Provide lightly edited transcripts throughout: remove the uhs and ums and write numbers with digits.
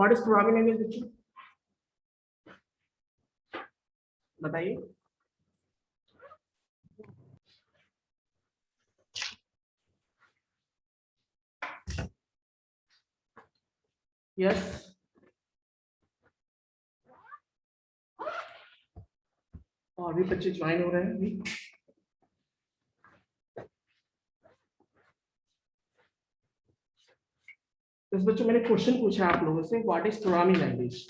What is programming language बच्चों, बताइए। Yes, और भी बच्चे ज्वाइन हो रहे हैं अभी। तो बच्चों मैंने क्वेश्चन पूछा आप लोगों से, what is programming language.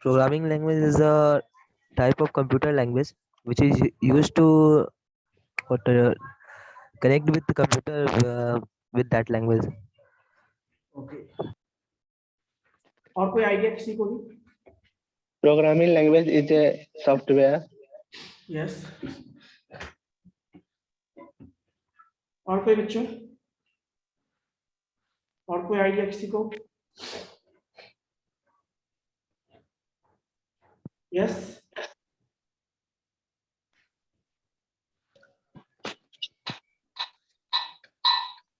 Programming language is a type of computer language which is used to connect with the computer with that language. Okay, और कोई आइडिया किसी को भी? Programming language is a software. Yes, और कोई बच्चों, और कोई आइडिया किसी को? Yes,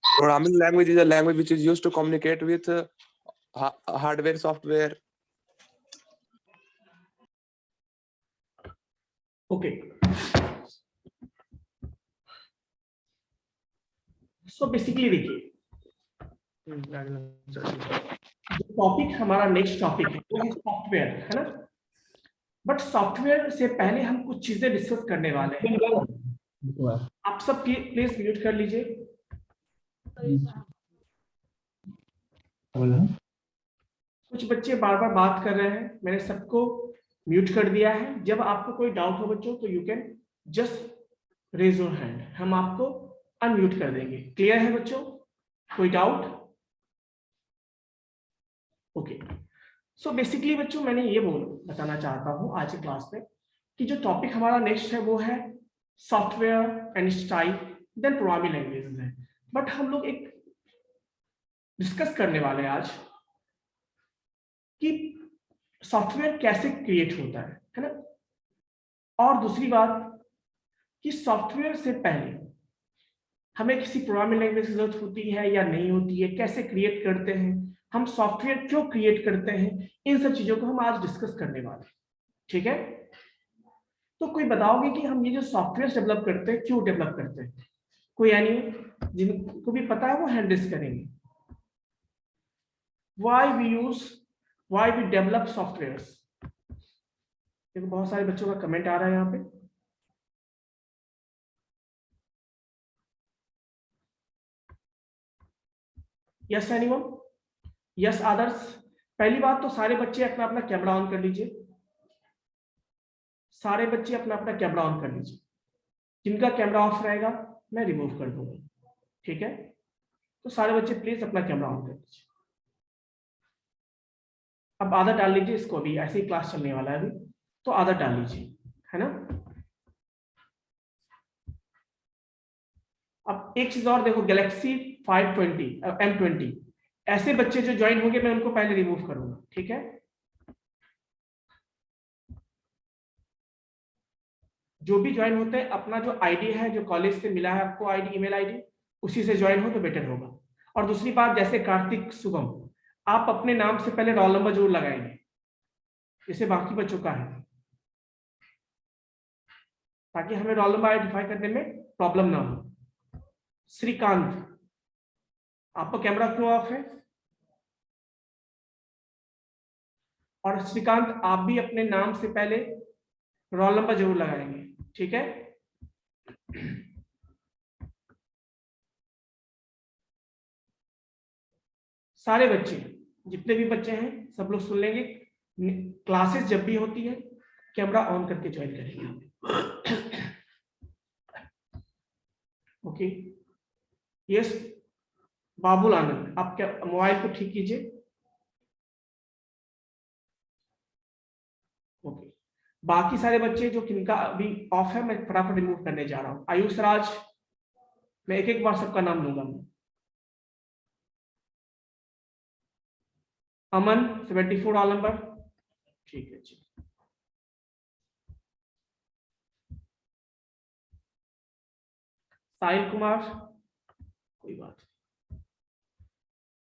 Programming language is a language which is used to communicate with hardware, software. Okay. So basically देखिए, टॉपिक हमारा नेक्स्ट टॉपिक है वो है सॉफ्टवेयर, है ना। बट सॉफ्टवेयर से पहले हम कुछ चीजें डिस्कस करने वाले हैं। आप सब प्लीज म्यूट कर लीजिए। कुछ बच्चे बार बार बात कर रहे हैं, मैंने सबको म्यूट कर दिया है। जब आपको कोई डाउट हो बच्चों तो you can just raise your hand, हम आपको अनम्यूट कर देंगे। क्लियर है बच्चों, कोई डाउट? ओके, सो बेसिकली बच्चों मैंने ये बताना चाहता हूं आज की क्लास में कि जो टॉपिक हमारा नेक्स्ट है वो है software and its type, then programming languages है। बट हम लोग एक डिस्कस करने वाले हैं आज कि सॉफ्टवेयर कैसे क्रिएट होता है ना। और दूसरी बात कि सॉफ्टवेयर से पहले हमें किसी प्रोग्रामिंग लैंग्वेज की जरूरत होती है या नहीं होती है, कैसे क्रिएट करते हैं, हम सॉफ्टवेयर क्यों क्रिएट करते हैं, इन सब चीजों को हम आज डिस्कस करने वाले हैं। ठीक है, तो कोई बताओगे कि हम ये जो सॉफ्टवेयर डेवलप करते हैं क्यों डेवलप करते हैं? कोई यानी जिनको भी पता है वो हैंड रेज करेंगे। Why we develop softwares. देखो बहुत सारे बच्चों का कमेंट आ रहा है यहाँ पे। Yes anyone? यस आदर्श? पहली बात तो सारे बच्चे अपना अपना कैमरा ऑन कर लीजिए। सारे बच्चे अपना अपना कैमरा ऑन कर लीजिए। जिनका कैमरा ऑफ रहेगा मैं रिमूव कर दूंगा। ठीक है, तो सारे बच्चे प्लीज अपना कैमरा ऑन कर लीजिए। अब आदत डाल लीजिए इसको, अभी ऐसे ही क्लास चलने वाला है अभी, तो आदत डाल लीजिए, है ना। अब एक चीज और देखो, गैलेक्सी 520 M20 ऐसे बच्चे जो ज्वाइन होंगे मैं उनको पहले रिमूव करूंगा। ठीक है, जो भी ज्वाइन होते हैं अपना जो आईडी है, जो कॉलेज से मिला है आपको आईडी, ईमेल आईडी, उसी से ज्वाइन हो तो बेटर होगा। और दूसरी बात, जैसे कार्तिक शुभम, आप अपने नाम से पहले रोल नंबर जरूर लगाएंगे, जैसे बाकी बच्चों का है, ताकि हमें रोल नंबर आइडेंटिफाई करने में प्रॉब्लम ना हो। श्रीकांत, आपका कैमरा क्यों ऑफ है? और श्रीकांत आप भी अपने नाम से पहले रोल नंबर जरूर लगाएंगे। ठीक है, सारे बच्चे, जितने भी बच्चे हैं सब लोग सुन लेंगे। क्लासेस जब भी होती है कैमरा ऑन करके ज्वाइन करेंगे। ओके, यस बाबुल आनंद, आप क्या मोबाइल को ठीक कीजिए। ओके, बाकी सारे बच्चे जो किनका अभी ऑफ है मैं फटाफट रिमूव करने जा रहा हूं। आयुष राज, मैं एक एक बार सबका नाम लूंगा। अमन 74 रोल नंबर, ठीक है जी। साहिल कुमार, कोई बात नहीं।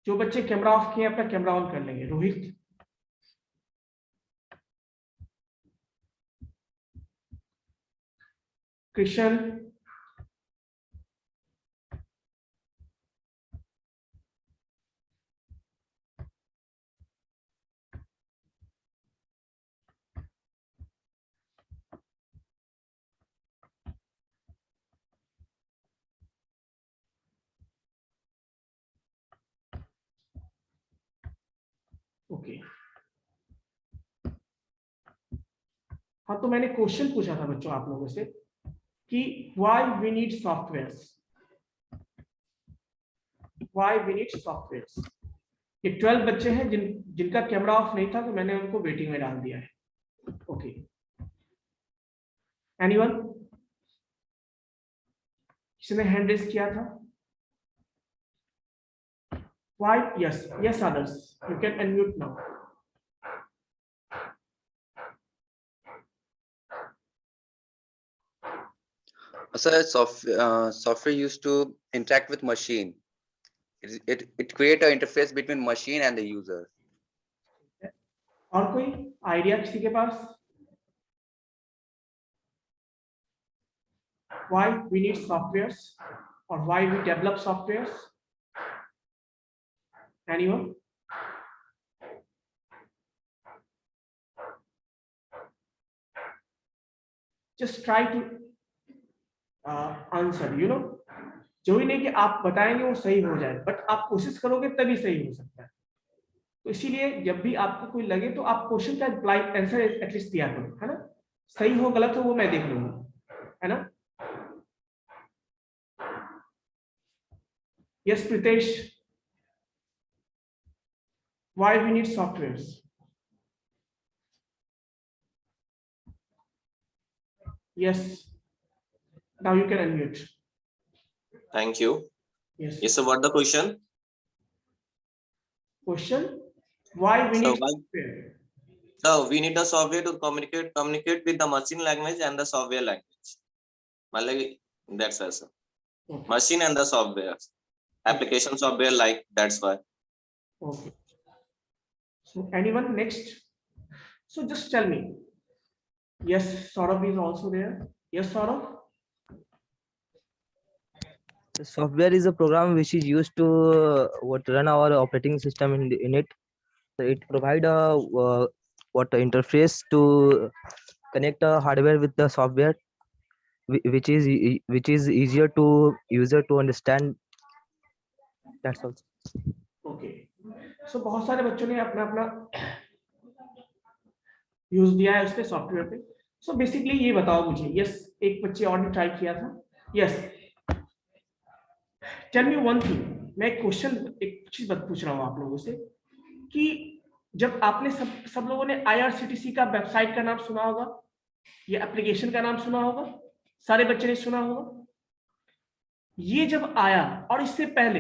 जो बच्चे कैमरा ऑफ किए अपना कैमरा ऑन कर लेंगे। रोहित, कृष्ण, ओके। हाँ, तो मैंने क्वेश्चन पूछा था बच्चों आप लोगों से कि why we need softwares, why we need softwares. ये 12 बच्चे हैं जिनका कैमरा ऑफ नहीं था, तो मैंने उनको वेटिंग में डाल दिया है। ओके, एनीवन, किसने हैंड रेज किया था? Why? Yes yes others, you can unmute now. Sir, software used to interact with machine. It create an interface between machine and the user. और कोई आइडिया किसी के पास? Why we need softwares or why we develop softwares? Anyone? Just try to answer, you know. जो ही नहीं कि आप बताएंगे वो सही हो जाए, बट आप कोशिश करोगे तभी सही हो सकता है। तो इसीलिए जब भी आपको कोई लगे तो आप क्वेश्चन का आंसर एटलीस्ट दिया करो, है ना। सही हो गलत हो वो मैं देख लूंगा, है ना। Yes Pritesh, why we need softwares? Yes, now you can unmute. Thank you. Yes. Yes, so what the question? Question: why we So need why- software? So we need the software to communicate with the machine language and the software language. Malay, that's also Okay. machine and the software application software, like that's why. Okay. So anyone next? So just tell me. Yes, Saurabh is also there. Yes, Saurabh. The software is a program which is used to run our operating system in it. So it provide a interface to connect a hardware with the software, which is easier to user to understand. That's all. Okay. So बहुत सारे बच्चों ने अपना अपना use दिया है उसके software पे। So basically ये बताओ मुझे। Yes, एक बच्चे और ने ट्राई किया था। Yes. Tell me one thing. मैं एक चीज पूछ रहा हूँ आप लोगों से कि जब आपने सब लोगों ने IRCTC का वेबसाइट का नाम सुना होगा, ये एप्लीकेशन का नाम सुना होगा, सारे बच्चे ने सुना होगा। ये जब आया और इससे पहले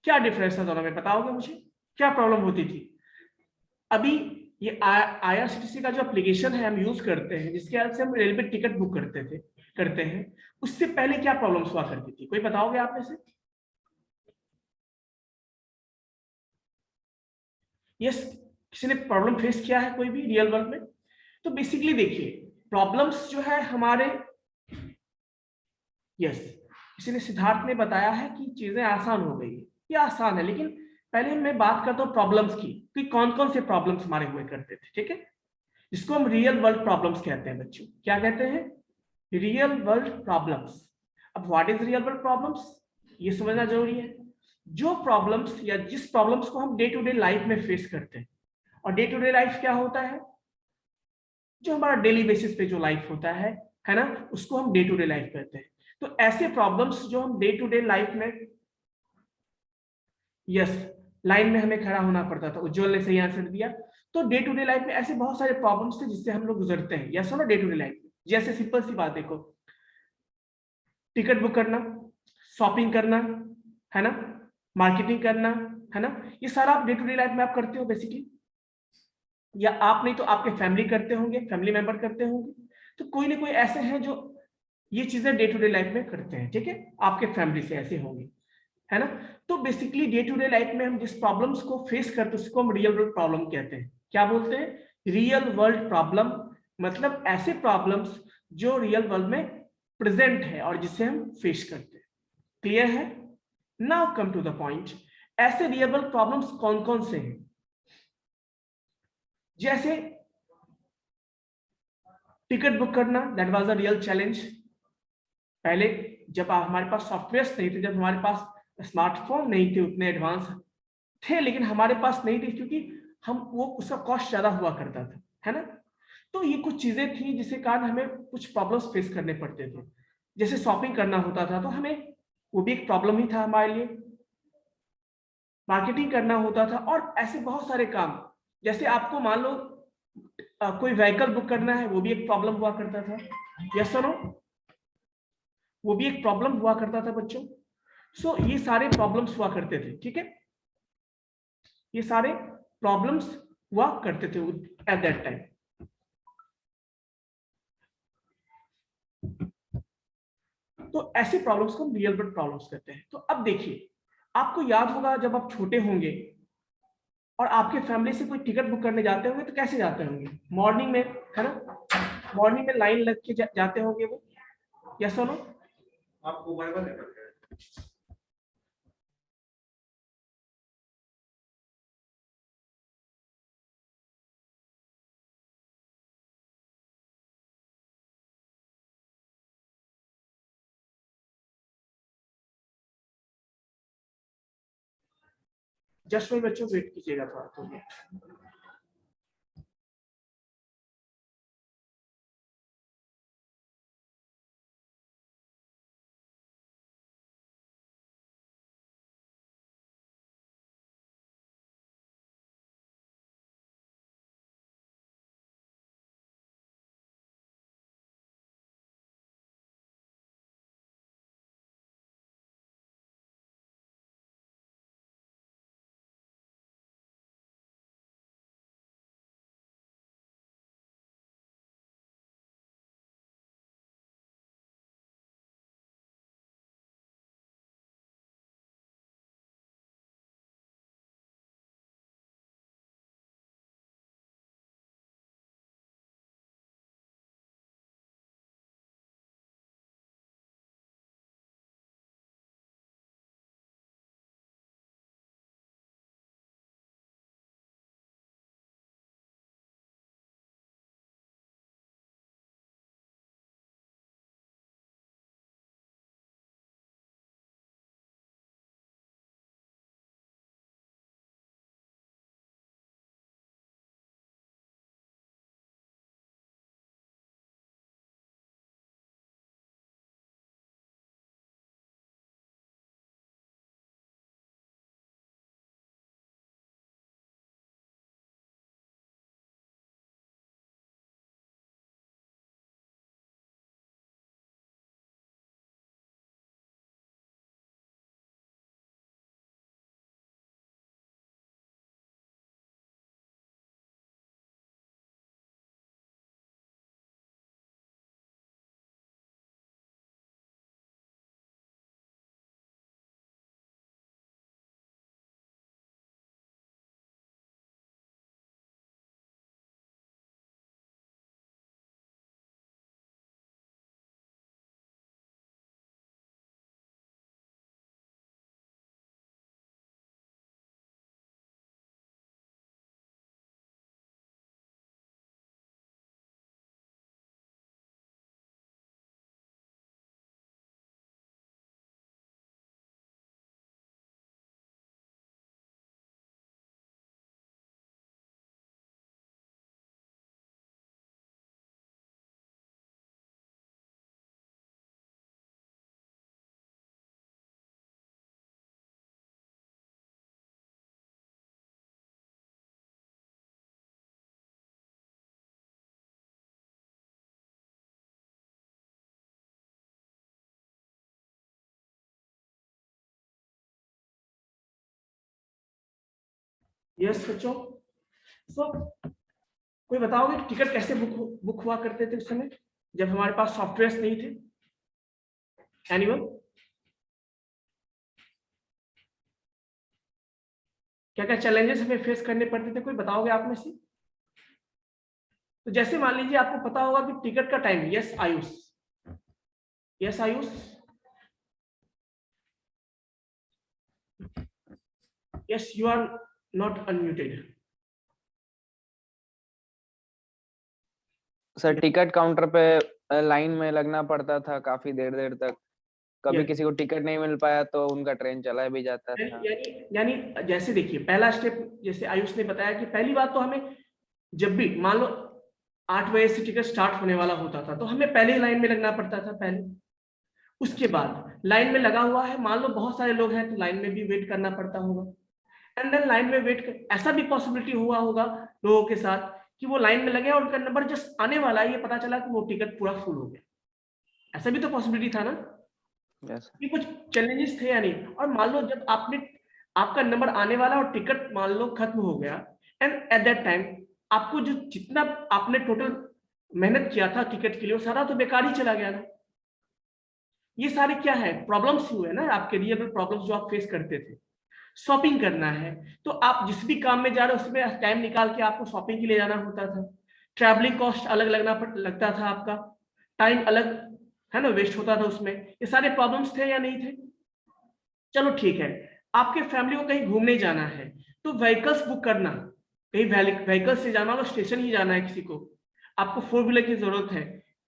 क्या डिफरेंस था दोनों में, बताओगे मुझे? क्या प्रॉब्लम होती थी? अभी ये IRCTC का जो एप्लीकेशन है हम यूज करते हैं, जिसके हेल्प से हम रेलवे टिकट बुक करते हैं, उससे पहले क्या प्रॉब्लम्स हुआ करती थी? कोई बताओगे आप में से? यस, किसी ने प्रॉब्लम फेस किया है कोई भी रियल वर्ल्ड में? तो बेसिकली देखिए प्रॉब्लम्स जो है हमारे, यस, किसी ने सिद्धार्थ ने बताया है कि चीजें आसान हो गई है। ये आसान है, लेकिन पहले मैं बात करता हूँ प्रॉब्लम्स की कि कौन कौन से प्रॉब्लम्स हमारे हुए करते थे, ठीक है, जिसको हम रियल वर्ल्ड प्रॉब्लम्स कहते हैं। बच्चों क्या कहते हैं? Real world problems. अब what is real world problems, ये समझना जरूरी है। जो प्रॉब्लम्स या जिस प्रॉब्लम्स को हम डे टू डे लाइफ में फेस करते हैं, और डे टू डे लाइफ क्या होता है? जो हमारा डेली बेसिस पे जो लाइफ होता है ना, उसको हम डे टू डे लाइफ कहते हैं। तो ऐसे प्रॉब्लम्स जो हम डे टू डे लाइफ में, यस, लाइन में हमें खड़ा होना पड़ता था, उज्जवल ने सही आंसर दिया। तो डे टू डे लाइफ में ऐसे बहुत सारे प्रॉब्लम्स थे जिससे हम लोग गुजरते हैं, यस ना, डे टू डे लाइफ में। जैसे सिंपल सी बात देखो, टिकट बुक करना, शॉपिंग करना, है ना, मार्केटिंग करना, है ना, ये सारा आप डे टू डे लाइफ में आप करते हो बेसिकली, या आप नहीं तो आपके फैमिली करते होंगे, फैमिली मेंबर करते होंगे। तो कोई ना कोई ऐसे हैं जो ये चीजें डे टू डे लाइफ में करते हैं, ठीक है, आपके फैमिली से ऐसे होंगे, है ना। तो basically day to day life में हम जिस प्रॉब्लम्स को फेस करते हैं उसको हम रियल वर्ल्ड प्रॉब्लम कहते हैं। क्या बोलते हैं? रियल वर्ल्ड प्रॉब्लम, मतलब ऐसे प्रॉब्लम्स जो रियल वर्ल्ड में प्रेजेंट है और जिसे हम फेस करते हैं। क्लियर है? Now come to the point, ऐसे रियल वर्ल्ड प्रॉब्लम्स कौन कौन से हैं? जैसे टिकट बुक करना, that was a real challenge. पहले जब हमारे पास सॉफ्टवेयर नहीं थे, जब हमारे पास स्मार्टफोन नहीं थे, उतने एडवांस थे, लेकिन हमारे पास नहीं थे क्योंकि हम वो उसका कॉस्ट ज्यादा हुआ करता था, है ना। तो ये कुछ चीजें थी जिसके कारण हमें कुछ प्रॉब्लम्स फेस करने पड़ते थे। जैसे शॉपिंग करना होता था तो हमें वो भी एक प्रॉब्लम ही था हमारे लिए। मार्केटिंग करना होता था और ऐसे बहुत सारे काम। जैसे आपको मान लो कोई व्हीकल बुक करना है, वो भी एक प्रॉब्लम हुआ करता था। यस और नो? वो भी एक प्रॉब्लम हुआ करता था बच्चों। सो ये सारे प्रॉब्लम्स हुआ करते थे, ठीक है। ये सारे प्रॉब्लम्स हुआ करते थे एट दैट टाइम। तो ऐसे प्रॉब्लम्स को हम रियल वर्ल्ड प्रॉब्लम्स कहते हैं। तो अब देखिए, आपको याद होगा जब आप छोटे होंगे और आपके फैमिली से कोई टिकट बुक करने जाते होंगे तो कैसे जाते होंगे? मॉर्निंग में, है ना, मॉर्निंग में लाइन लग के जाते होंगे वो। यस और नो? आपको बाइबल लेकर जस्ट में बच्चों वेट कीजिएगा थोड़ा तो। यस बच्चों। सो कोई बताओगे टिकट कैसे बुक हुआ करते थे उस समय जब हमारे पास सॉफ्टवेयर नहीं थे? एनीवन? क्या क्या चैलेंजेस हमें फेस करने पड़ते थे, कोई बताओगे आप में से? तो जैसे मान लीजिए आपको पता होगा कि टिकट का time, yes Ayush, yes Ayush, yes you are not unmuted. Sir ticket counter पे लाइन में लगना पड़ता था काफी देर देर तक, कभी Yes. किसी को टिकट नहीं मिल पाया तो उनका ट्रेन चला भी जाता था। यानी जैसे देखिए पहला स्टेप, जैसे आयुष ने बताया कि पहली बात तो हमें जब भी मान लो 8 बजे से टिकट स्टार्ट होने वाला होता था तो हमें पहले लाइन में लगना पड़ता था पहले। उसके बाद लाइन में लगा हुआ है, मान लो बहुत सारे लोग हैं तो लाइन में भी वेट करना पड़ता होगा। एंड देन लाइन में वेट कर, ऐसा भी पॉसिबिलिटी हुआ होगा लोगों के साथ कि वो लाइन में लगे और उनका नंबर जस्ट आने वाला है, ये पता चला कि वो टिकट पूरा फुल हो गया। ऐसा भी तो पॉसिबिलिटी था ना। यस ये कुछ चैलेंजेस थे या नहीं? और मान लो जब आपका नंबर आने वाला और टिकट मान लो खत्म हो गया, एंड एट दैट टाइम आपको जो जितना आपने टोटल मेहनत किया था टिकट के लिए वो सारा तो बेकार ही चला गया ना। ये सारे क्या है, प्रॉब्लम्स हुए ना आपके रियल प्रॉब्लम्स जो आप फेस करते थे। शॉपिंग करना है तो आप जिस भी काम में जा रहे हो उसमें टाइम निकाल के आपको शॉपिंग के लिए जाना होता था। ट्रैवलिंग कॉस्ट अलग लगता था, आपका टाइम अलग है ना वेस्ट होता था उसमें। ये सारे प्रॉब्लम्स थे या नहीं थे? चलो ठीक है, आपके फैमिली को कहीं घूमने जाना है तो व्हीकल्स बुक करना, कहीं व्हीकल से जाना हो, स्टेशन ही जाना है किसी को, आपको 4 व्हीलर की जरूरत है।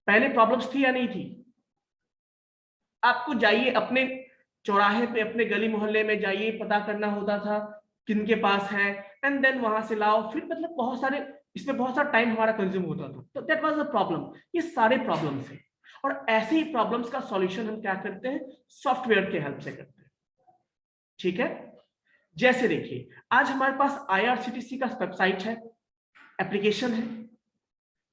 पहले प्रॉब्लम्स थी या नहीं थी? आपको जाइए अपने चौराहे पे, अपने गली मोहल्ले में जाइए, पता करना होता था किन के पास है, एंड देन वहां से लाओ, फिर मतलब बहुत सारे इसमें बहुत सारा टाइम हमारा कंज्यूम होता था। तो दैट वाज अ प्रॉब्लम। ये सारे प्रॉब्लम्स हैं और ऐसे ही प्रॉब्लम्स का सॉल्यूशन हम क्या करते हैं, सॉफ्टवेयर के हेल्प से करते हैं। ठीक है, जैसे देखिए आज हमारे पास IRCTC का वेबसाइट है, एप्लीकेशन है,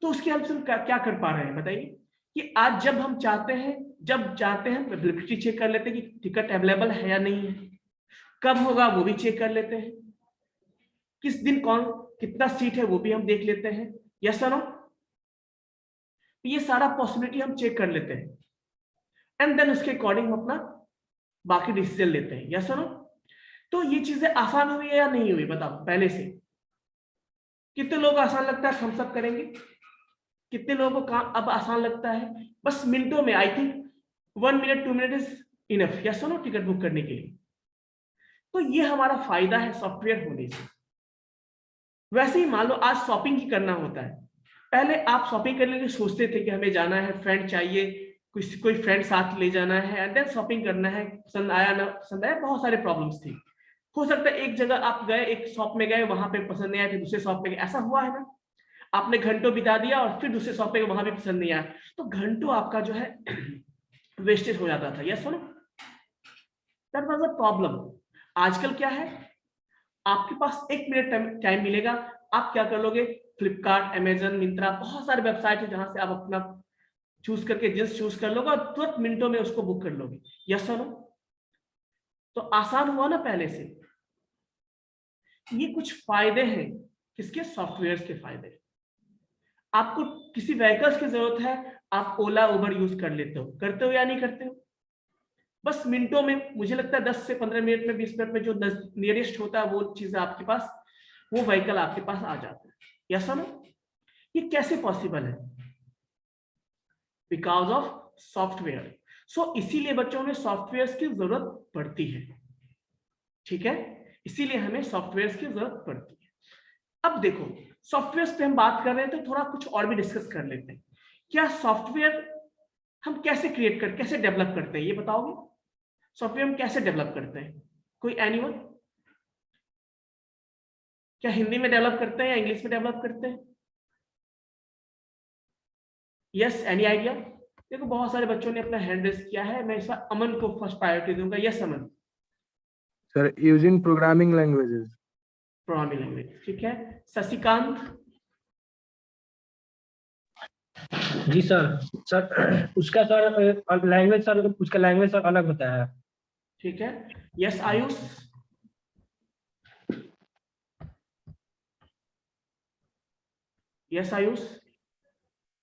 तो उसकी हेल्प से हम क्या कर पा रहे हैं बताइए कि आज जब हम चाहते हैं, जब जाते हैं अवेलेबिलिटी चेक कर लेते हैं कि टिकट अवेलेबल है या नहीं है, कब होगा वो भी चेक कर लेते हैं, किस दिन कौन कितना सीट है वो भी हम देख लेते हैं। यस और नो? ये सारा पॉसिबिलिटी हम चेक कर लेते हैं एंड देन उसके अकॉर्डिंग हम अपना बाकी डिसीजन लेते हैं। यस और नो? तो ये चीजें आसान हुई है या नहीं हुई बताओ पहले से? कितने लोग आसान लगता है हम सब करेंगे? कितने लोगों को काम अब आसान लगता है? बस मिनटों में, I think 1 minute 2 minute is enough. Yes और नो? टिकट बुक करने के लिए। तो ये हमारा फायदा है सॉफ्टवेयर होने से। वैसे ही मान लो आज शॉपिंग ही करना होता है, पहले आप शॉपिंग करने के लिए सोचते थे कि हमें जाना है, फ्रेंड चाहिए, कोई फ्रेंड साथ ले जाना है एंड देन शॉपिंग करना है, पसंद आया ना पसंद आया, बहुत सारे प्रॉब्लम्स थी। हो सकता है एक जगह आप गए, एक शॉप में गए, वहां पे पसंद नहीं आया, फिर दूसरे शॉप में गए, ऐसा हुआ है ना? आपने घंटों बिता दिया और फिर दूसरे शॉप पे वहां भी पसंद नहीं आया, तो घंटों आपका जो है वेस्टेज हो जाता था। यस, सुनो, दैट वाज अ प्रॉब्लम। आजकल क्या है, आपके पास 1 मिनट टाइम मिलेगा, आप क्या कर लोगे, फ्लिपकार्ट, अमेजन, मिंत्रा, बहुत सारे वेबसाइट है जहां से आप अपना चूज करके जींस चूज कर लोगे और तुरंत मिनटों में उसको बुक कर लोगे। यस और नो? तो आसान हुआ ना पहले से। ये कुछ फायदे हैं, किसके, सॉफ्टवेयर के फायदे। आपको किसी व्हीकल्स की जरूरत है, आप ओला उबर यूज कर लेते हो, करते हो या नहीं करते हो? बस मिनटों में, मुझे लगता है 10 से 15 मिनट में, 20 मिनट में जो नियरेस्ट होता है वो चीज आपके पास, वो व्हीकल आपके पास आ जाता है। यस और नो? ये कैसे पॉसिबल है? Because of software. सो इसीलिए बच्चों में सॉफ्टवेयर की जरूरत पड़ती है। ठीक है, इसीलिए हमें सॉफ्टवेयर की जरूरत पड़ती है। अब देखो, सॉफ्टवेयर पे हम बात कर रहे हैं तो थोड़ा कुछ और भी डिस्कस कर लेते हैं। क्या सॉफ्टवेयर हम कैसे क्रिएट कर, कैसे डेवलप करते हैं, ये बताओगे? सॉफ्टवेयर हम कैसे डेवलप करते हैं? कोई एनीवन? क्या हिंदी में डेवलप करते हैं या इंग्लिश में डेवलप करते हैं? Yes, any idea? देखो बहुत सारे बच्चों ने अपना हैंड रेज किया है, मैं इस बार अमन को फर्स्ट प्रायोरिटी दूंगा। Yes Aman. Sir, using programming languages. Programming language, ठीक है। शशिकांत? जी सर उसका सर लैंग्वेज सर, उसका लैंग्वेज सर अलग होता है। ठीक है। Yes Ayush? Yes Ayush?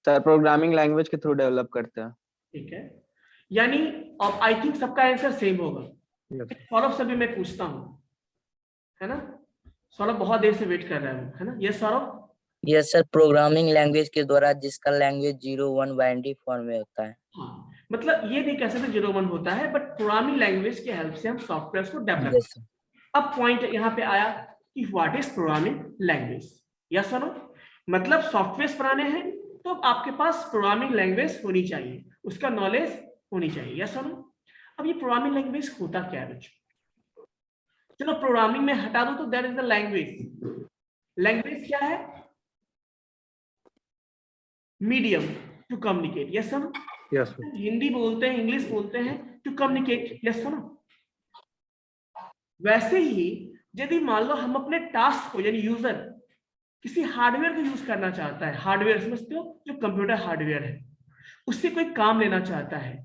Sir programming language के थ्रू डेवलप करते हैं। ठीक है, यानी अब आई थिंक सबका आंसर सेम होगा। Yes. सौरभ से भी मैं पूछता हूं, है ना? सौरभ बहुत देर से वेट कर रहा है ना? Yes Saurabh? Yes sir, programming language के द्वारा जिसका लैंग्वेज 0-1 बाइनरी फॉर्म में होता है। हाँ, मतलब ये नहीं कह सकते 0-1 होता है, बट प्रोग्रामिंग लैंग्वेज के हेल्प से हम सॉफ्टवेयर को डेवलप। Yes sir. अब पॉइंट यहाँ पे आया कि what is programming language. Yes और नो? मतलब सॉफ्टवेयर बनाने हैं तो आपके पास प्रोग्रामिंग लैंग्वेज होनी चाहिए, उसका नॉलेज होनी चाहिए। यस और नो? अब ये प्रोग्रामिंग लैंग्वेज होता क्या है बच्चों? चलो प्रोग्रामिंग में हटा दो तो that is the language. Language क्या है? Medium to communicate. Yes sir? Yes, sir. Hindi बोलते हैं, इंग्लिश बोलते हैं, टू कम्युनिकेट। Yes sir? वैसे ही यदि मान लो हम अपने टास्क को, यानी यूजर किसी हार्डवेयर को यूज करना चाहता है, हार्डवेयर समझते हो, जो कंप्यूटर हार्डवेयर है, उससे कोई काम लेना चाहता है,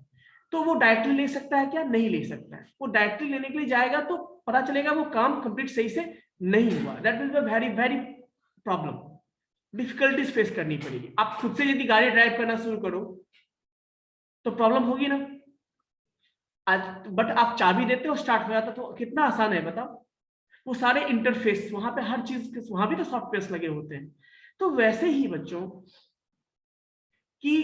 तो वो डायरेक्टली ले सकता है क्या? नहीं ले सकता है। वो डायरेक्टली लेने के लिए जाएगा तो पता चलेगा वो काम कंप्लीट सही से नहीं हुआ। That is a very very problem, difficulties face करनी पड़ेगी। आप खुद से यदि गाड़ी ड्राइव करना शुरू करो तो प्रॉब्लम होगी ना। आज बट आप चाबी देते हो, स्टार्ट हो जाता, तो कितना आसान है बताओ। वो सारे इंटरफेस, वहां पे हर चीज, वहां भी तो सॉफ्टवेयर लगे होते हैं। तो वैसे ही बच्चों कि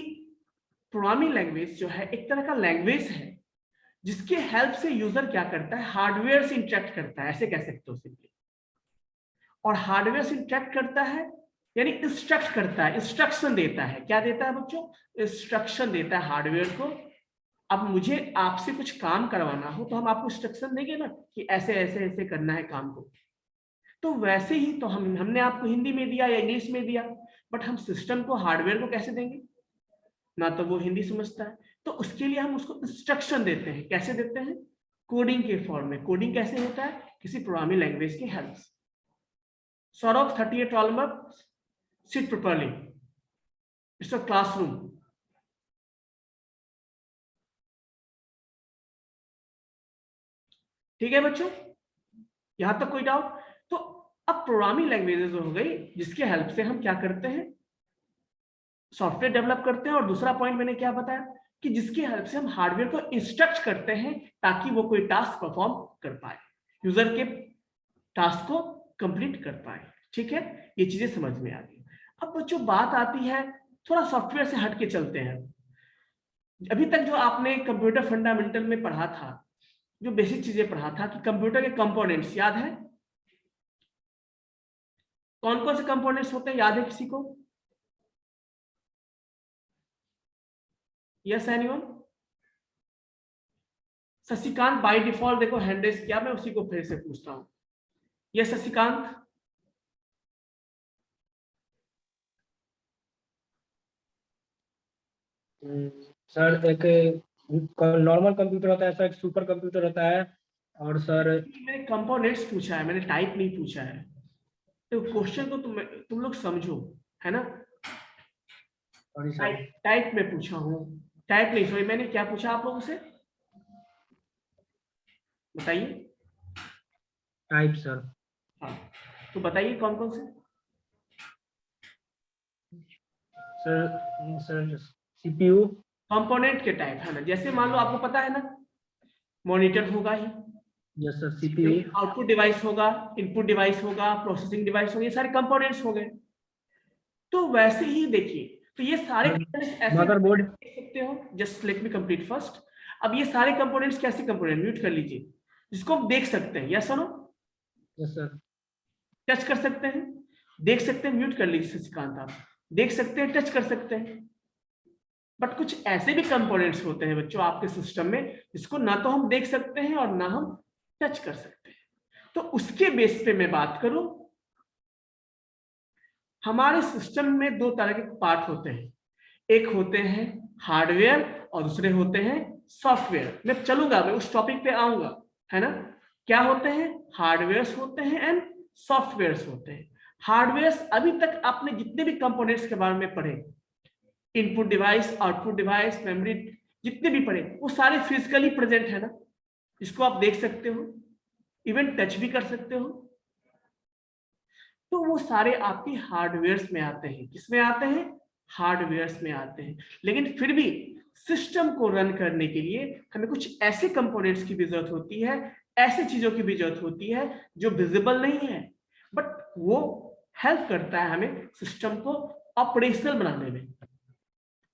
प्रोग्रामिंग लैंग्वेज जो है एक तरह का लैंग्वेज है जिसके हेल्प से यूजर क्या करता है? हार्डवेयर से इंटरेक्ट करता है, ऐसे कह सकते हो सिंपली। और हार्डवेयर से इंटरेक्ट करता है यानी इंस्ट्रक्ट करता है, इंस्ट्रक्शन देता है। क्या देता है बच्चों? इंस्ट्रक्शन देता है हार्डवेयर को। अब मुझे आपसे कुछ काम करवाना हो तो हम आपको इंस्ट्रक्शन देंगे ना कि ऐसे ऐसे ऐसे करना है काम को। तो वैसे ही तो हमने आपको हिंदी में दिया या इंग्लिश में दिया, बट हम सिस्टम को, हार्डवेयर को कैसे देंगे? ना तो वो हिंदी समझता है, तो उसके लिए हम उसको इंस्ट्रक्शन देते हैं। कैसे देते हैं? कोडिंग के फॉर्म में। कोडिंग कैसे होता है? किसी प्रोग्रामिंग लैंग्वेज की हेल्प से। Saurabh 38 roll number, sit properly. It's a classroom. ठीक है बच्चों, यहां तक कोई डाउट? तो अब प्रोग्रामिंग लैंग्वेजेस हो गई जिसके हेल्प से हम क्या करते हैं? सॉफ्टवेयर डेवलप करते हैं। और दूसरा पॉइंट मैंने क्या बताया कि जिसकी हेल्प से हम हार्डवेयर को इंस्ट्रक्ट करते हैं ताकि वो कोई टास्क परफॉर्म कर पाए, यूजर के टास्क को कंप्लीट कर पाए। ठीक है, ये चीजें समझ में आ गई। अब बच्चों बात आती है, थोड़ा सॉफ्टवेयर से हट के चलते हैं। अभी तक जो आपने कंप्यूटर फंडामेंटल में पढ़ा था, जो बेसिक चीजें पढ़ा था कि कंप्यूटर के कंपोनेंट्स याद है? कौन कौन से कंपोनेंट्स होते हैं, याद है किसी को? Yes anyone? Shashikant by default देखो हैंड रेज किया, मैं उसी को फिर से पूछता हूं। यस शशिकांत? सर एक नॉर्मल कंप्यूटर होता है सर, एक सुपर कंप्यूटर होता है, और सर मैंने कंपोनेंट्स पूछा है, मैंने टाइप नहीं पूछा है। तो क्वेश्चन को तुम लोग समझो, है ना? सॉरी सर, टाइप में पूछा हूँ, टाइप नहीं, सॉरी। मैंने क्या पूछा आप लोगों से, बताइए। Type sir. हाँ, तो बताइए कौन कौन से? Sir CPU. कंपोनेंट के टाइप है ना, जैसे मान लो आपको पता है ना, मॉनिटर होगा ही, yes sir, CPU. Output device होगा, इनपुट डिवाइस होगा, प्रोसेसिंग डिवाइस होगा, ये सारे कंपोनेंट्स हो गए। तो वैसे ही देखिए, तो ये सारे कंपोनेंट्स ऐसे मदरबोर्ड। देख सकते हो। Just let me complete first. अब ये सारे कंपोनेंट्स कैसे कंपोनेंट, म्यूट कर लीजिए, जिसको हम देख सकते हैं। यस और नो? Yes sir. टच कर सकते हैं, देख सकते हैं, म्यूट कर लीजिए शशिकांत। आप देख सकते हैं, टच कर सकते हैं। बट कुछ ऐसे भी कंपोनेंट्स होते हैं बच्चों आपके सिस्टम में जिसको ना तो हम देख सकते हैं और ना हम टच कर सकते हैं। तो उसके बेस पे मैं बात करूं, हमारे सिस्टम में दो तरह के पार्ट होते हैं। एक होते हैं हार्डवेयर और दूसरे होते हैं सॉफ्टवेयर। मैं चलूंगा, मैं उस टॉपिक पे आऊंगा, है ना? क्या होते हैं? हार्डवेयर होते हैं एंड सॉफ्टवेयर होते हैं। हार्डवेयर, अभी तक आपने जितने भी कंपोनेंट्स के बारे में पढ़े, input device, output device, memory, जितने भी पढ़े, वो सारे फिजिकली प्रेजेंट है ना, इसको आप देख सकते हो, इवन टच भी कर सकते हो। तो वो सारे आपके हार्डवेयर में आते हैं। किसमें आते हैं? हार्डवेयर में आते हैं। लेकिन फिर भी सिस्टम को रन करने के लिए हमें कुछ ऐसे कंपोनेंट्स की भी जरूरत होती है, ऐसे चीजों की भी जरूरत होती है जो विजिबल नहीं है बट वो हेल्प करता है हमें सिस्टम को ऑपरेशनल बनाने में,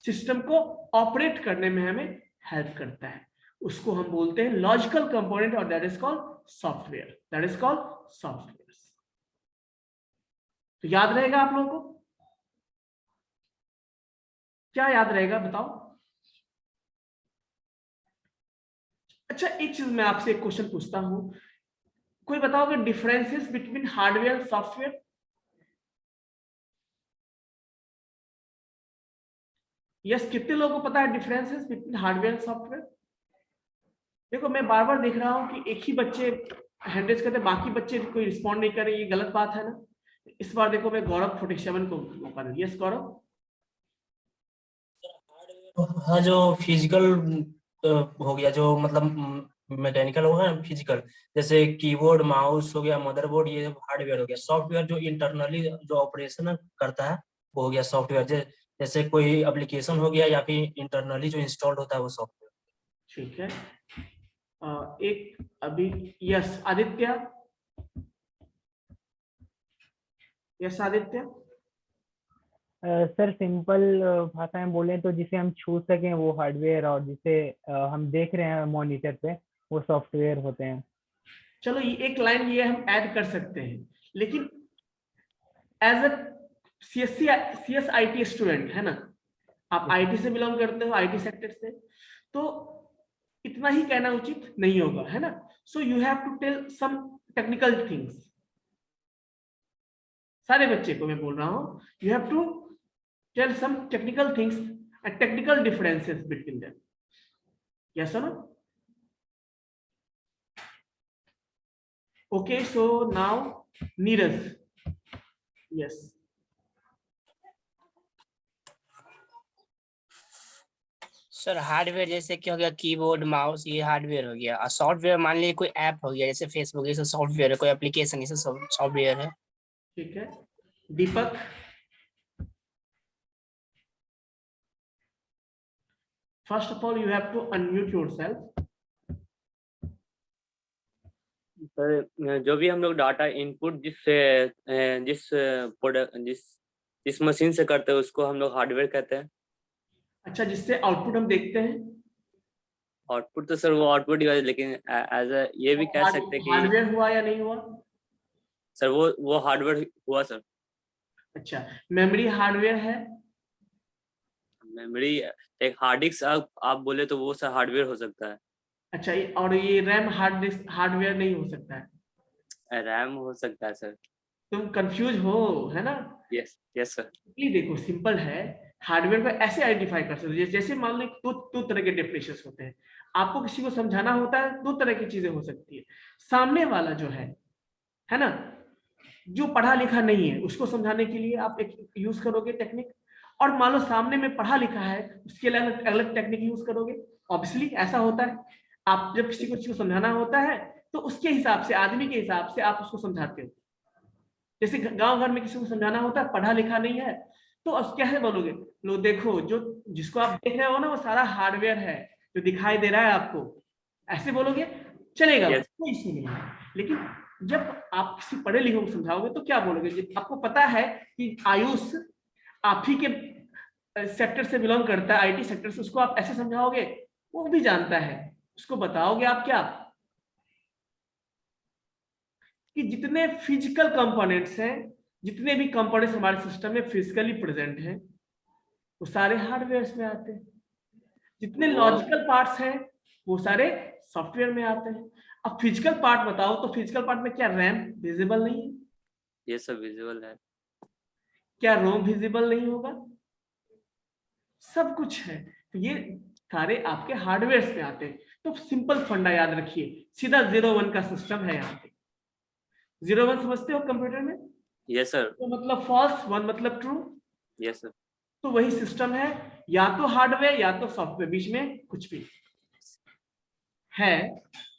सिस्टम को ऑपरेट करने में हमें हेल्प करता है। उसको हम बोलते हैं लॉजिकल कंपोनेंट और that is called software, that is called software. तो याद रहेगा आप लोगों को? क्या याद रहेगा बताओ? अच्छा, एक चीज मैं आपसे एक क्वेश्चन पूछता हूं, कोई बताओगे differences between hardware and software? Yes, कितने लोगों को पता है differences between hardware and software? देखो मैं बार बार देख रहा हूं कि एक ही बच्चे हैंड रेज करते, बाकी बच्चे कोई रिस्पॉन्ड नहीं कर रहे, ये गलत बात है ना? इस बार देखो मैं गौरव 47 को मौका दूं। यस गौरव। हाँ, जो फिजिकल हो गया, जो मतलब मैकेनिकल होगा ना, फिजिकल, जैसे कीबोर्ड, माउस हो गया, मदरबोर्ड, ये हार्डवेयर हो गया। सॉफ्टवेयर जो इंटरनली जो ऑपरेशन करता है वो हो गया सॉफ्टवेयर। जैसे कोई एप्लीकेशन हो गया या फिर इंटरनली जो इंस्टॉल्ड होता है वो सॉफ्टवेयर। ठीक है, एक अभी yes Aditya, yes Aditya. Sir simple भाषा में बोले तो जिसे हम छू सकें वो हार्डवेयर, और जिसे हम देख रहे हैं मॉनिटर पे वो सॉफ्टवेयर होते हैं। चलो ये एक लाइन ये हम ऐड कर सकते हैं, लेकिन एज अ CSIT स्टूडेंट है ना, आप IT से बिलोंग करते हो, IT सेक्टर से, तो इतना ही कहना उचित नहीं होगा, है ना? So you have to tell some technical things. सारे बच्चे को मैं बोल रहा हूं, you have to tell some technical things and technical differences between them. Yes और no? Okay, so now Neeraj. Yes. Sir hardware जैसे कि हो गया कीबोर्ड, माउस, ये हार्डवेयर हो गया। और सॉफ्टवेयर मान लीजिए कोई ऐप हो गया जैसे फेसबुक, ये सब सॉफ्टवेयर है। कोई एप्लीकेशन, ये सब सॉफ्टवेयर है। ठीक है, दीपक। First of all, you have to unmute yourself. Sir जो भी हम लोग डाटा इनपुट जिस प्रोडक्ट जिस मशीन से करते हैं उसको हम लोग हार्डवेयर कहते हैं। अच्छा, जिससे आउटपुट हम देखते हैं। आउटपुट तो सर वो आउटपुट ही है, लेकिन एज अ ये भी कह सकते हैं कि हार्डवेयर हुआ या नहीं हुआ? सर वो हार्डवेयर हुआ सर। अच्छा, मेमोरी हार्डवेयर है? मेमोरी एक हार्ड डिस्क आप बोले तो वो सर हार्डवेयर हो सकता है। अच्छा, और ये रैम हार्डवेयर नहीं हो सकता है? रैम हो सकता है सर। तुम कंफ्यूज हो, है ना? Yes yes sir. देखो सिंपल है, हार्डवेयर को ऐसे आइडेंटिफाई कर सकते हो, जैसे मान लो दो तरह के डेफिनेशंस होते हैं। आपको किसी को समझाना होता है, दो तरह की चीजें हो सकती है। सामने वाला जो है ना, जो पढ़ा लिखा नहीं है, उसको समझाने के लिए आप एक यूज करोगे टेक्निक, और मान लो सामने में पढ़ा लिखा है, उसके लिए अलग टेक्निक यूज करोगे। ऑब्वियसली ऐसा होता है, आप जब किसी को समझाना होता है तो उसके हिसाब से, आदमी के हिसाब से आप उसको समझाते हो। जैसे गांव घर में किसी को समझाना होता है, पढ़ा लिखा नहीं है, तो कैसे बोलोगे? लो देखो, जो जिसको आप देख रहे हो ना वो सारा हार्डवेयर है जो दिखाई दे रहा है आपको, ऐसे बोलोगे चलेगा, कोई इशू नहीं है। लेकिन जब आप किसी पढ़े लिखे को समझाओगे तो क्या बोलोगे? आपको पता है कि आयुष आप ही के सेक्टर से बिलोंग करता है, IT सेक्टर से, उसको आप ऐसे समझाओगे, वो भी जानता है, उसको बताओगे आप क्या कि जितने फिजिकल कंपोनेंट्स हैं, जितने भी कंपोनेंट्स हमारे सिस्टम में फिजिकली प्रेजेंट हैं, वो सारे हार्डवेयर में आते हैं। जितने लॉजिकल पार्ट्स हैं वो सारे सॉफ्टवेयर में आते हैं। अब फिजिकल पार्ट बताओ, तो फिजिकल पार्ट में क्या रैम विजिबल नहीं है? ये सब विजिबल है। क्या रोम विजिबल नहीं होगा? सब कुछ है। तो ये सारे आपके हार्डवेयर में आते हैं। तो सिंपल फंडा याद रखिए, सीधा 0-1 का सिस्टम है। यहाँ पे 0-1 समझते हो कंप्यूटर में? Yes sir. तो मतलब फॉल्स, 1 मतलब ट्रू। Yes sir. तो वही सिस्टम है, या तो हार्डवेयर या तो सॉफ्टवेयर, बीच में कुछ भी है।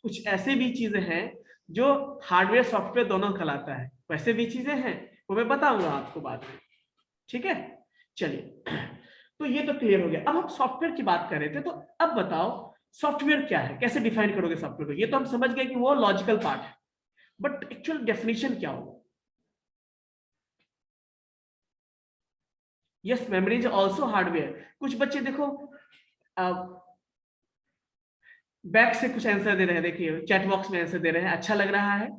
कुछ ऐसे भी चीजें हैं जो हार्डवेयर सॉफ्टवेयर दोनों कहलाता है, वैसे भी चीजें हैं, वो मैं बताऊंगा आपको बाद में। ठीक है, चलिए, तो ये तो क्लियर हो गया। अब हम सॉफ्टवेयर की बात कर रहे थे, तो अब बताओ सॉफ्टवेयर क्या है, कैसे डिफाइन करोगे सॉफ्टवेयर को? ये तो हम समझ गए कि वो लॉजिकल पार्ट है, बट एक्चुअल डेफिनेशन क्या होगा? Yes, memory is also hardware. कुछ बच्चे देखो बैक से कुछ आंसर दे रहे हैं, देखिए चैट बॉक्स में आंसर दे रहे हैं, अच्छा लग रहा है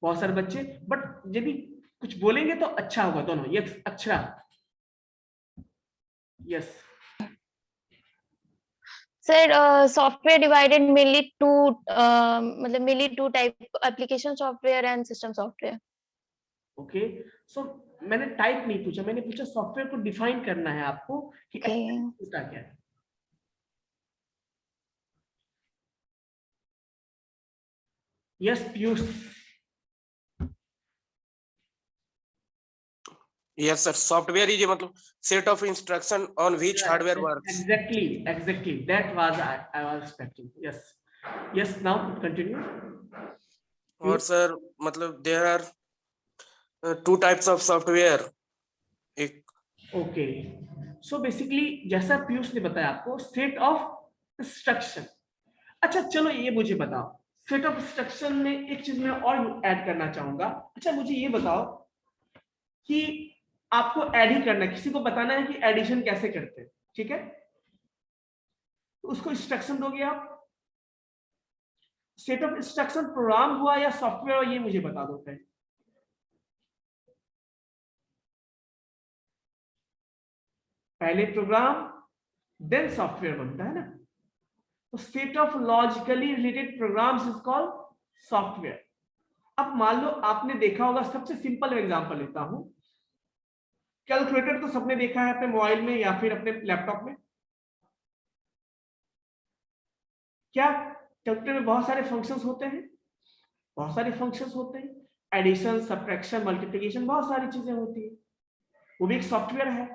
बहुत सारे बच्चे, बट यदि कुछ बोलेंगे तो अच्छा होगा दोनों। यस, अच्छा, yes. Sir software divided mainly two मतलब mainly two type, application software and system software. Okay, so मैंने टाइप नहीं पूछा, मैंने पूछा सॉफ्टवेयर को डिफाइन करना है आपको कि होता क्या है। Yes Piyush. Yes, sir. Software is a मतलब set of instruction on which hardware works. Exactly. That was I was expecting. Yes. Now continue. और सर मतलब there are two types of software. एक ओके, सो बेसिकली जैसा पीयूष ने बताया आपको set of instruction. अच्छा चलो ये मुझे बताओ, सेट ऑफ इंस्ट्रक्शन में एक चीज मैं और ऐड करना चाहूंगा। अच्छा मुझे ये बताओ कि आपको ऐड ही करना है, किसी को बताना है कि एडिशन कैसे करते हैं, ठीक है? तो उसको इंस्ट्रक्शन दोगे आप। सेट ऑफ इंस्ट्रक्शन प्रोग्राम हुआ या सॉफ्टवेयर हुआ, ये मुझे बता दो पहले। पहले प्रोग्राम देन सॉफ्टवेयर बनता है ना। तो set of logically related programs is called software. अब मान लो आपने देखा होगा, सबसे सिंपल एग्जांपल लेता हूं, कैलकुलेटर तो सबने देखा है अपने मोबाइल में या फिर अपने लैपटॉप में। क्या कैलकुलेटर में बहुत सारे फंक्शंस होते हैं? बहुत सारे फंक्शंस होते हैं, एडिशन, सब्ट्रैक्शन, मल्टीप्लिकेशन, बहुत सारी चीजें होती है, वो भी एक सॉफ्टवेयर है।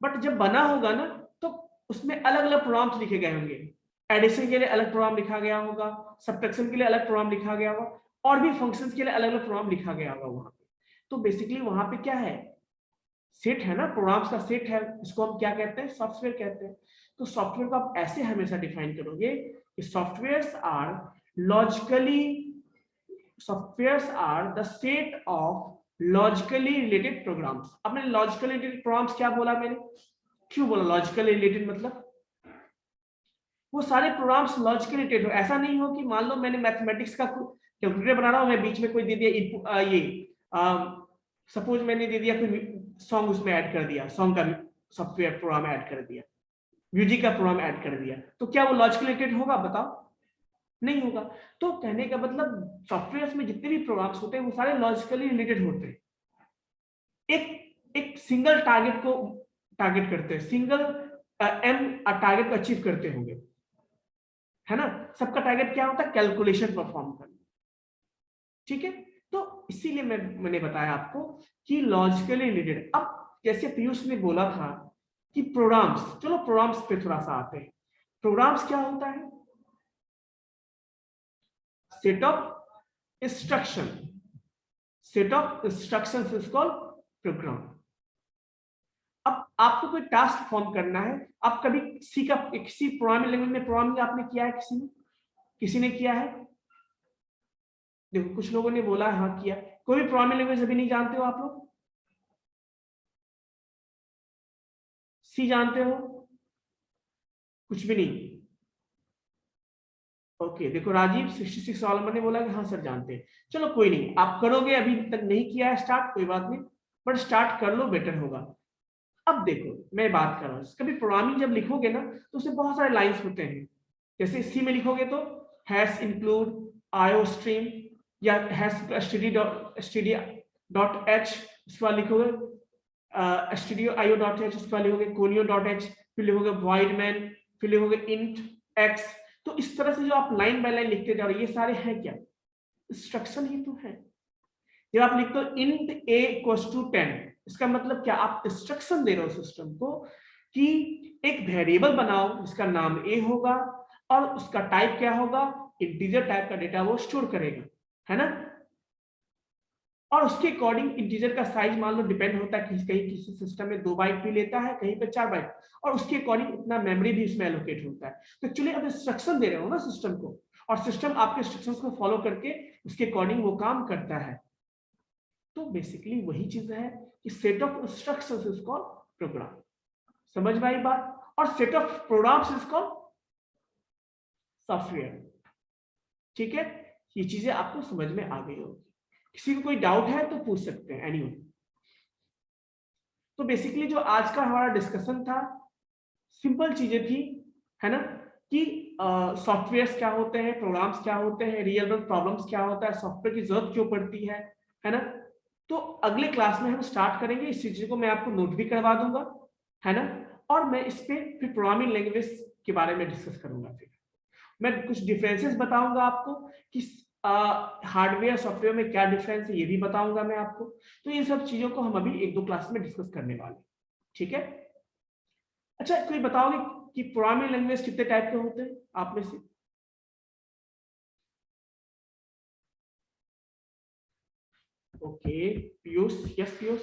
बट जब बना होगा ना तो उसमें अलग अलग प्रोग्राम्स लिखे गए होंगे। एडिशन के लिए अलग प्रोग्राम लिखा गया होगा, सब्ट्रैक्शन के लिए अलग प्रोग्राम लिखा गया होगा, और भी फंक्शंस के लिए अलग अलग प्रोग्राम लिखा गया होगा वहां पे। तो बेसिकली वहां पे क्या है, सेट है ना, प्रोग्राम्स का सेट है, इसको हम क्या कहते हैं, सॉफ्टवेयर कहते हैं। तो सॉफ्टवेयर को आप ऐसे हमेशा डिफाइन करोगे कि softwares are the set of logically related programs. अब मैंने लॉजिकली रिलेटेड प्रोग्राम्स क्या बोला, मैंने क्यों बोला लॉजिकली रिलेटेड? मतलब वो सारे प्रोग्राम्स लॉजिकली रिलेटेड हो। ऐसा नहीं हो कि मान लो मैंने मैथमेटिक्स का कैलकुलेटर बना रहा हूं, मैं बीच में कोई दे दिया सपोज मैंने दे दिया कोई सॉन्ग उसमें ऐड कर दिया, सॉन्ग का सॉफ्टवेयर प्रोग्राम ऐड कर दिया, म्यूजिक का प्रोग्राम ऐड कर दिया, तो क्या वो लॉजिकली रिलेटेड होगा? बताओ, नहीं होगा। तो कहने का मतलब सॉफ्टवेयर में जितने भी प्रोग्राम्स होते हैं वो सारे लॉजिकली रिलेटेड होते हैं। एक सिंगल टारगेट को टारगेट करते हैं, सिंगल टारगेट को अचीव करते होंगे, है ना? सबका टारगेट क्या होता है? कैलकुलेशन परफॉर्म करना, ठीक है? तो इसीलिए मैंने बताया आपको कि लॉजिकली रिलेटेड। अब जैसे पीयूष ने बोला था कि प्रोग्राम्स, चलो प्रोग्राम्स पे थोड़ा सा आते हैं। प्रोग्राम्स क्या होता है? Set of instruction, set of instructions is called programme. अब आपको कोई टास्क फॉर्म करना है, आप कभी किसी प्रोग्रामिंग लैंग्वेज में प्रोग्रामिंग आपने किया है? किसी ने किया है? देखो कुछ लोगों ने बोला हाँ किया। कोई भी प्रोग्रामिंग लैंग्वेज अभी नहीं जानते हो आप लोग? सी जानते हो? कुछ भी नहीं? ओके, देखो राजीव 66 वाला ने बोला कि हाँ सर जानते हैं। चलो कोई नहीं, आप करोगे, अभी तक नहीं किया है स्टार्ट, कोई बात नहीं, बट स्टार्ट कर लो, बेटर होगा। अब देखो मैं बात कर रहा हूँ, कभी प्रोग्रामिंग जब लिखोगे ना तो उसमें बहुत सारे लाइंस होते हैं। जैसे सी में लिखोगे तो हैश इंक्लूड आईओ स्ट्रीम या हैश std.h, उसके बाद लिखोगे stdio.io.h, उसके बाद लिखोगे conio.h, फिर लिखोगे void main, फिर लिखोगे int x। तो इस तरह से जो आप लाइन बाय लाइन लिखते जा रहे हो, ये सारे हैं क्या? इंस्ट्रक्शन ही तो है। जब आप लिखते हो int a equals to 10, इसका मतलब क्या? आप इंस्ट्रक्शन दे रहे हो सिस्टम को कि एक वेरिएबल बनाओ जिसका नाम a होगा और उसका टाइप क्या होगा? इंटीजर टाइप का डेटा वो स्टोर करेगा, है ना? और उसके अकॉर्डिंग इंटीजर का साइज मान लो डिपेंड होता है, कहीं किसी सिस्टम में 2 बाइट भी लेता है, कहीं पे 4 बाइट, और उसके अकॉर्डिंग इतना मेमोरी भी इसमें एलोकेट होता है। तो एक्चुअली अब इंस्ट्रक्शन दे रहे हो ना सिस्टम को, और सिस्टम आपके इंस्ट्रक्शंस को फॉलो करके उसके अकॉर्डिंग वो काम करता है। तो बेसिकली वही चीज है कि set of instructions is called program. समझ में आई बात? और set of programs is called software. ठीक है, ये चीजें आपको समझ में आ गई होगी। किसी को कोई डाउट है तो पूछ सकते हैं, एनीवन। तो बेसिकली जो आज का हमारा डिस्कशन था, सिंपल चीजें थी, है ना, कि सॉफ्टवेयर्स क्या होते हैं, प्रोग्राम्स क्या होते हैं, रियल वर्ल्ड प्रॉब्लम्स क्या होता है, सॉफ्टवेयर की जरूरत क्यों पड़ती है ना। तो अगले क्लास में हम स्टार्ट करेंगे, इस चीज को मैं आपको नोट भी करवा दूंगा, है ना, और मैं इस पे फिर प्रोग्रामिंग लैंग्वेज के बारे में डिस्कस करूंगा। फिर मैं कुछ डिफरेंसेस बताऊंगा आपको कि हार्डवेयर सॉफ्टवेयर में क्या डिफरेंस है, ये भी बताऊंगा मैं आपको। तो ये सब चीजों को हम अभी 1-2 क्लास में डिस्कस करने वाले हैं। ठीक है, अच्छा कोई बताओगे कि प्रोग्रामिंग लैंग्वेज कितने टाइप के होते हैं आप में से? Okay, Piyush, yes Piyush.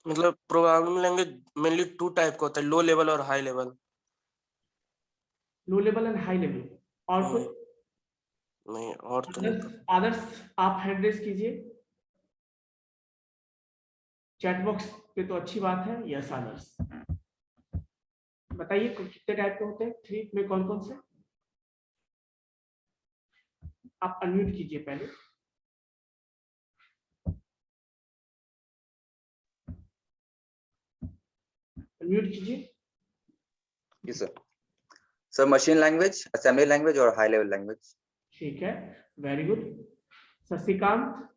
मतलब प्रोग्रामिंग लैंग्वेज मेनली 2 टाइप का होता है, लो लेवल और high level. Low level and high level, और कोई? नहीं, और तो नहीं। आदर्श आप हैंड रेज कीजिए चैट बॉक्स पे, तो अच्छी बात है। यस आदर्श, बताइए कितने टाइप के होते हैं, 3 में कौन कौन से? आप अनम्यूट कीजिए पहले। अनम्यूट कीजिए। जी sir. Sir machine language, assembly language और हाई लेवल लैंग्वेज। ठीक है, very good. Shashikant?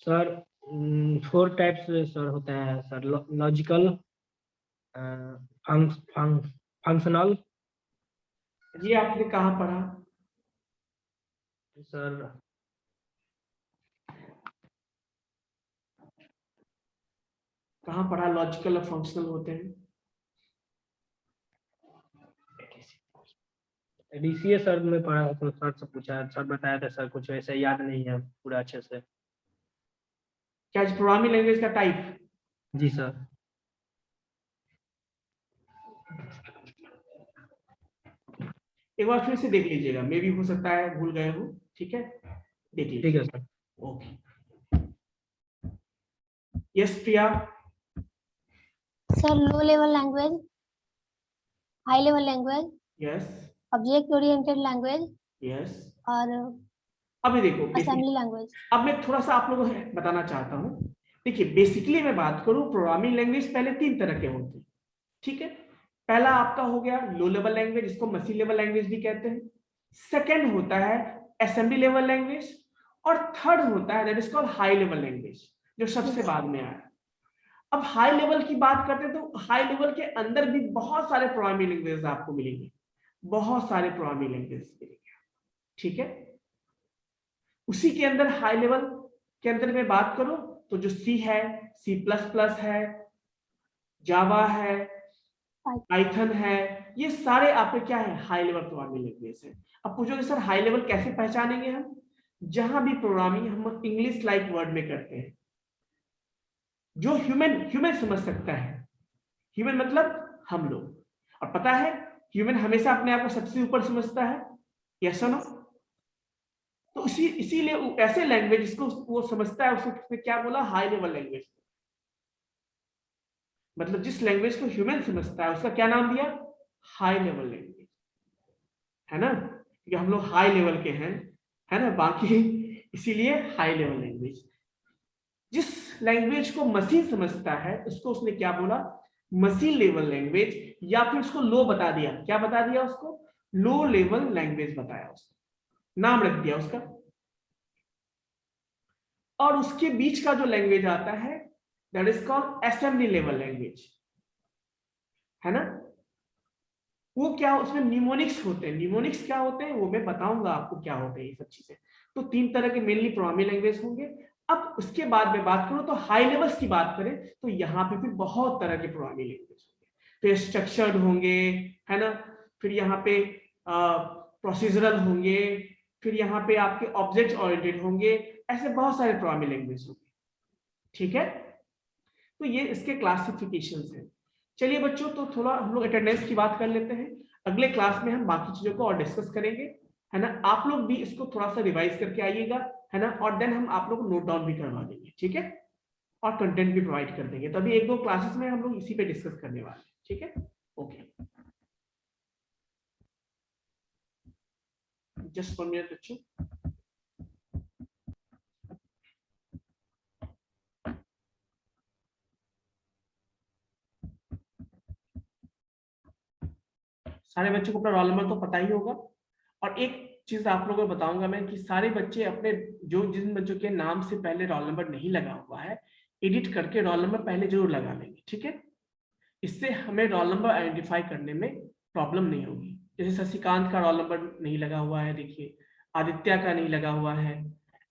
Sir 4 types sir होते हैं सर, लॉजिकल, फंक्शनल। ये आपने कहाँ पढ़ा सर? कहाँ पढ़ा लॉजिकल और फंक्शनल होते हैं? डीसीए सर में पढ़ा, तो सर से पूछा, सर बताया था सर, कुछ वैसे याद नहीं है पूरा अच्छे से। क्या प्रोग्रामिंग लैंग्वेज का टाइप? जी सर। एक बार फिर से देख लीजिएगा, मे भी हो सकता है भूल गए हो। ठीक है, देख लीजिए। ठीक है sir. Okay, yes Priya. Sir low level language, high level language, yes object oriented language yes. और अभी देखो असेंबली लैंग्वेज। अब मैं थोड़ा सा आप लोगों को बताना चाहता हूँ। देखिए बेसिकली मैं बात करूँ, प्रोग्रामिंग लैंग्वेज पहले 3 तरह के होते हैं। ठीक है, पहला आपका हो गया लो लेवल लैंग्वेज, जिसको मशीन लेवल लैंग्वेज भी कहते हैं। सेकंड होता है असेंबली लेवल लैंग्वेज, और थर्ड होता है that is called high level language, जो सबसे बाद में आया। अब हाई लेवल की बात करते हैं तो हाई लेवल के अंदर भी बहुत सारे प्रोग्रामिंग लैंग्वेज आपको मिलेंगे, बहुत सारे प्रोग्रामिंग लैंग्वेज मिलेंगे। ठीक है, उसी के अंदर हाई लेवल के अंदर में बात करूं तो जो सी है, C++ है, जावा है, पाइथन है, ये सारे आपके क्या है, हाई लेवल प्रोग्रामिंग लैंग्वेज है। अब पूछोगे सर हाई लेवल कैसे पहचानेंगे हम? जहां भी प्रोग्रामिंग हम इंग्लिश लाइक वर्ड में करते हैं, जो ह्यूमन समझ सकता है। ह्यूमन मतलब हम लोग, और पता है ह्यूमन हमेशा अपने आप को सबसे ऊपर समझता है, यस और नो? तो इसीलिए ऐसे लैंग्वेज जिसको वो समझता है उसको क्या बोला, हाई लेवल लैंग्वेज। मतलब जिस लैंग्वेज को ह्यूमन समझता है उसका क्या नाम दिया, हाई लेवल लैंग्वेज, है ना, क्योंकि हम लोग हाई लेवल के हैं, है ना, बाकी इसीलिए हाई लेवल लैंग्वेज। जिस लैंग्वेज को मशीन समझता है उसको उसने क्या बोला, मशीन लेवल लैंग्वेज, या फिर उसको लो बता दिया। क्या बता दिया उसको? लो लेवल लैंग्वेज बताया, उसको नाम रख दिया उसका। और उसके बीच का जो लैंग्वेज आता है that is called assembly level language, है ना। वो क्या, उसमें निमोनिक्स होते हैं। निमोनिक्स क्या होते हैं वो मैं बताऊंगा आपको क्या होते हैं ये सब चीजें। तो 3 तरह के मेनली प्रोग्रामिंग लैंग्वेज होंगे। अब उसके बाद में बात करूं तो हाई लेवल्स की बात करें तो यहाँ पे फिर बहुत तरह के प्रोग्रामिंग लैंग्वेज होंगे। फिर स्ट्रक्चर्ड होंगे, है ना, फिर यहाँ पे प्रोसीजरल होंगे, फिर यहाँ पे आपके ऑब्जेक्ट ओरिएंटेड होंगे, ऐसे बहुत सारे प्रोग्रामिंग लैंग्वेज होंगे। ठीक है, तो ये इसके क्लासिफिकेशंस हैं। चलिए बच्चों, तो थोड़ा हम लोग अटेंडेंस की बात कर लेते हैं। अगले क्लास में हम बाकी चीजों को और डिस्कस करेंगे, है ना। आप लोग भी इसको थोड़ा सा रिवाइज करके आइएगा, है ना, और देन हम आप लोग को नोट डाउन भी करवा देंगे। ठीक है, और कंटेंट भी प्रोवाइड कर देंगे। तो अभी 1-2 क्लासेस में हम लोग इसी पे डिस्कस करने वाले हैं, ठीक है। ओके, जस्ट 1 मिनट बच्चों। सारे बच्चों को अपना रोल नंबर तो पता ही होगा। और एक चीज आप लोगों को बताऊंगा मैं कि सारे बच्चे अपने जिन बच्चों के नाम से पहले रोल नंबर नहीं लगा हुआ है, एडिट करके रोल नंबर पहले जरूर लगा लेंगे, ठीक है। इससे हमें रोल नंबर आइडेंटिफाई करने में प्रॉब्लम नहीं होगी। जैसे शशिकांत का रोल नंबर नहीं लगा हुआ है, देखिए आदित्य का नहीं लगा हुआ है,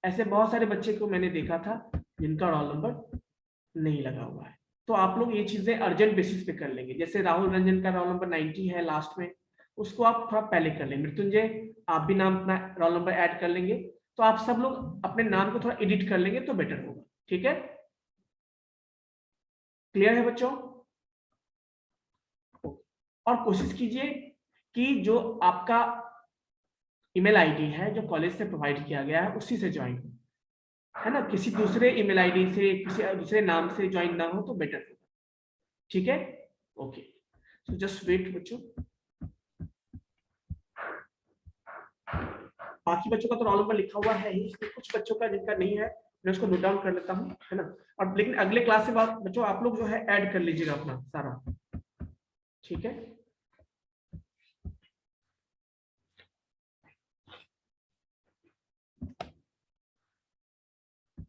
ऐसे बहुत सारे बच्चे को मैंने देखा था जिनका रोल नंबर नहीं लगा हुआ है। तो आप लोग ये चीजें अर्जेंट बेसिस पे कर लेंगे। जैसे राहुल रंजन का रोल नंबर 90 है लास्ट में, उसको आप थोड़ा पहले कर लेंगे। मृत्युंजय, आप भी नाम अपना रोल नंबर ऐड कर लेंगे। तो आप सब लोग अपने नाम को थोड़ा एडिट कर लेंगे तो बेटर होगा, ठीक है। क्लियर है बच्चों? और कोशिश कीजिए कि जो आपका ईमेल आईडी है जो कॉलेज से प्रोवाइड किया गया है उसी से ज्वाइन है ना, किसी दूसरे ईमेल आईडी से, किसी दूसरे नाम से ज्वाइन ना हो तो बेटर होगा, ठीक है। ओके, सो जस्ट वेट बच्चों। बाकी बच्चों का तो रोल नंबर लिखा हुआ है ही, इसमें कुछ बच्चों का जिनका नहीं है मैं उसको नोट डाउन कर लेता हूँ, है ना। और लेकिन अगले क्लास से बाद बच्चों आप लोग जो है ऐड कर लीजिएगा अपना सारा, ठीक है।